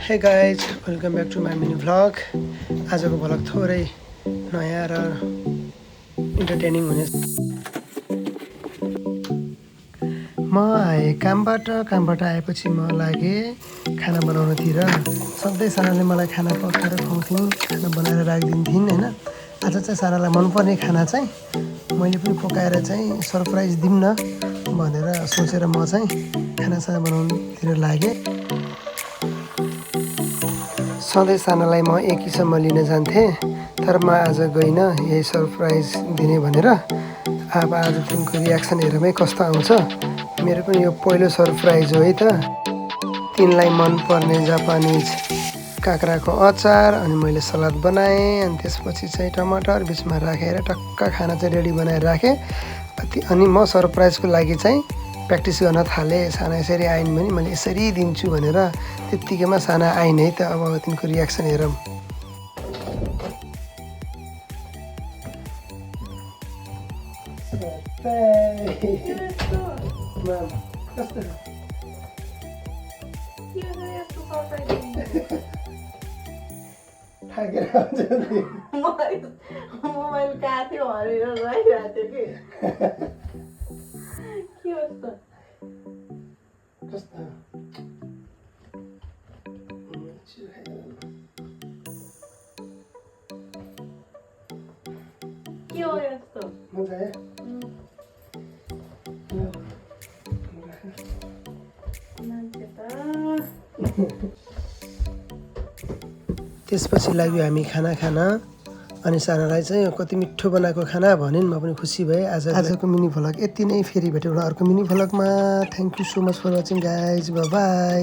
हे guys welcome back to my mini vlog. आजको vlog थोरै नयाँ र इन्टरटेनिङ हुने। म आएँ कामबाट आएपछि म लागेँ खाना बनाउनतिर। सधैँ सानाले मलाई खाना पकाएर खुवाउँथिन्, खाना बनाएर राखिदिन्थिन् होइन। आज चाहिँ सानालाई मनपर्ने खाना चाहिँ मैले पनि पकाएर चाहिँ सरप्राइज दिउँ न भनेर सोचेर म चाहिँ खानासाना बनाउनुतिर लागेँ। सधैँ सानालाई म एकीसम्म लिन जान्थेँ, तर म आज गइनँ यही सरप्राइज दिने भनेर। अब आज तिनको रियाक्सन हेरौँ कस्तो आउँछ। मेरो पनि यो पहिलो सरप्राइज हो है त। तिनलाई मनपर्ने जापानिज काँक्राको अचार, अनि मैले सलाद बनाएँ, अनि त्यसपछि चाहिँ टमाटर बिचमा राखेर टक्क खाना चाहिँ रेडी बनाएर राखेँ। अनि म सरप्राइजको लागि चाहिँ प्र्याक्टिस गर्न थालेँ। साना यसरी आइन् भने मैले यसरी दिन्छु भनेर। त्यत्तिकैमा साना आइन् है त। अब तिनको रियाक्सन हेरौँ। मोबाइल कहाँ थियो हरेर गइरहेको थियो कि के हो यस्तो त्यसपछि लाग्यो हामी खाना खान। अनि सानालाई चाहिँ कति मिठो बनाएको खाना भनिन्। म पनि खुसी भएँ। आजको मिनी भ्लग यति नै। फेरि भेटौँला अर्को मिनी भ्लगमा। Thank you so much for watching guys. Bye by.